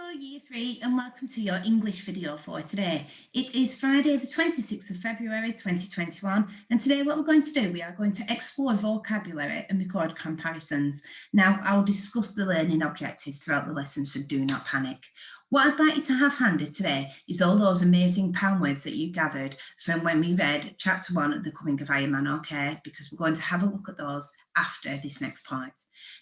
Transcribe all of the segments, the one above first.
Hello Year 3 and welcome to your English video for today. It is Friday the 26th of February 2021 and today what we're going to do, we are going to explore vocabulary and record comparisons. Now I'll discuss the learning objectives throughout the lesson, so do not panic. What I'd like you to have handy today is all those amazing pound words that you gathered from when we read chapter 1 of The Coming of Iron Man, okay? Because we're going to have a look at those after this next part.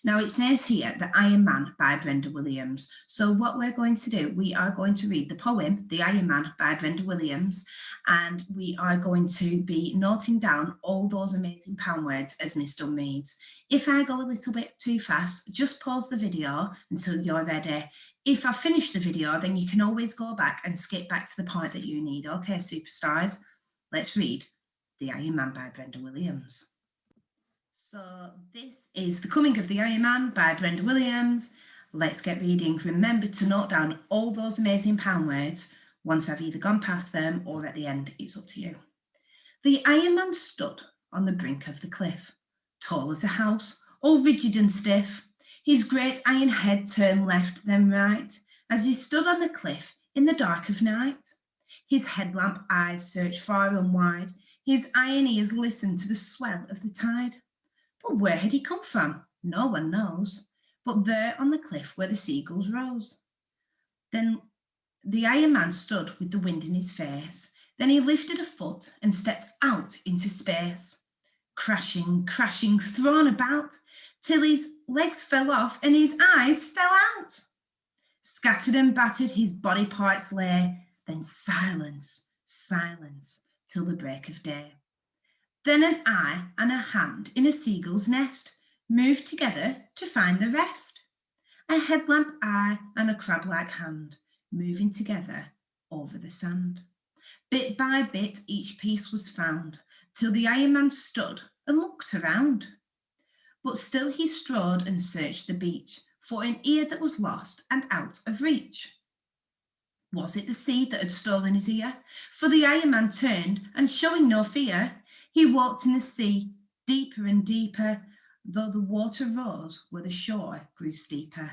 Now it says here, The Iron Man by Brenda Williams. So what we're going to do, we are going to read the poem, The Iron Man by Brenda Williams, and we are going to be noting down all those amazing pound words as Miss Dunn reads. If I go a little bit too fast, just pause the video until you're ready. If I finish the video, then you can always go back and skip back to the point that you need. Okay, superstars, let's read The Iron Man by Brenda Williams. So this is The Coming of the Iron Man by Brenda Williams. Let's get reading. Remember to note down all those amazing pound words once I've either gone past them or at the end, it's up to you. The Iron Man stood on the brink of the cliff, tall as a house, all rigid and stiff. His great iron head turned left then right as he stood on the cliff in the dark of night. His headlamp eyes searched far and wide. His iron ears listened to the swell of the tide. But where had he come from? No one knows. But there on the cliff where the seagulls rose. Then the Iron Man stood with the wind in his face. Then he lifted a foot and stepped out into space. Crashing, crashing, thrown about, till his legs fell off and his eyes fell out. Scattered and battered his body parts lay, then silence, silence, till the break of day. Then an eye and a hand in a seagull's nest moved together to find the rest. A headlamp eye and a crab-like hand moving together over the sand. Bit by bit each piece was found, till the Iron Man stood and looked around. But still he strode and searched the beach for an ear that was lost and out of reach. Was it the sea that had stolen his ear? For the Iron Man turned and, showing no fear, he walked in the sea, deeper and deeper, though the water rose where the shore grew steeper.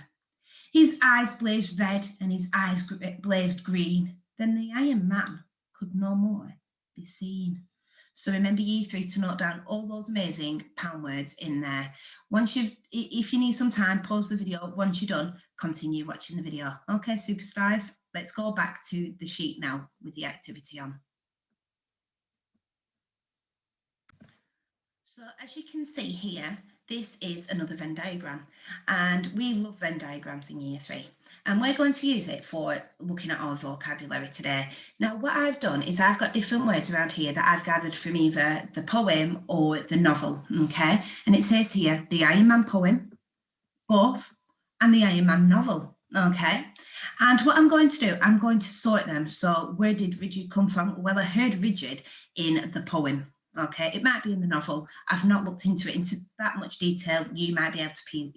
His eyes blazed red and his eyes blazed green. Then the Iron Man could no more be seen. So remember, Year 3, to note down all those amazing pound words in there. If you need some time, pause the video. Once you're done, continue watching the video. Okay, superstars, let's go back to the sheet now with the activity on. So as you can see here, this is another Venn diagram, and we love Venn diagrams in Year 3, and we're going to use it for looking at our vocabulary today. Now what I've done is I've got different words around here that I've gathered from either the poem or the novel, okay? And it says here, the Iron Man poem, both, and the Iron Man novel, okay? And what I'm going to do, I'm going to sort them. So where did rigid come from? Well, I heard rigid in the poem. Okay, it might be in the novel. I've not looked into it into that much detail. You might be able to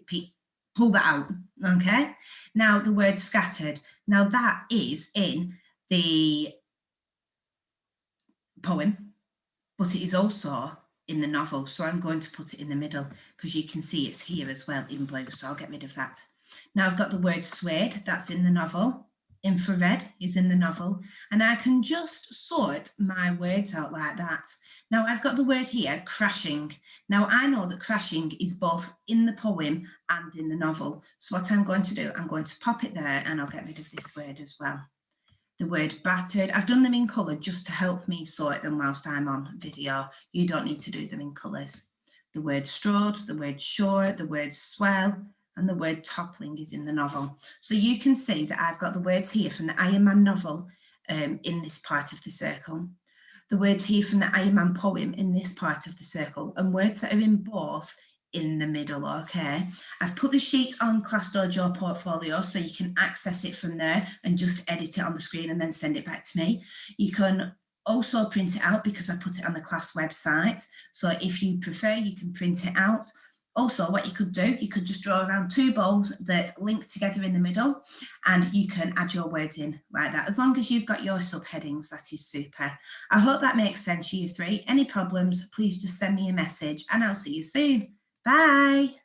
pull that out. Okay, now the word scattered. Now that is in the poem, but it is also in the novel. So I'm going to put it in the middle because you can see it's here as well in blue. So I'll get rid of that. Now I've got the word suede. That's in the novel. Infrared is in the novel, and I can just sort my words out like that. Now I've got the word here, crashing. Now I know that crashing is both in the poem and in the novel. So what I'm going to do, I'm going to pop it there and I'll get rid of this word as well. The word battered, I've done them in colour just to help me sort them whilst I'm on video. You don't need to do them in colours. The word strode, the word shore, the word swell, and the word toppling is in the novel. So you can see that I've got the words here from the Iron Man novel in this part of the circle, the words here from the Iron Man poem in this part of the circle, and words that are in both in the middle, okay? I've put the sheet on Class Dojo Portfolio so you can access it from there and just edit it on the screen and then send it back to me. You can also print it out because I put it on the class website. So if you prefer, you can print it out. Also, what you could do, you could just draw around two bowls that link together in the middle, and you can add your words in like that. As long as you've got your subheadings, that is super. I hope that makes sense, Year 3. Any problems, please just send me a message and I'll see you soon. Bye.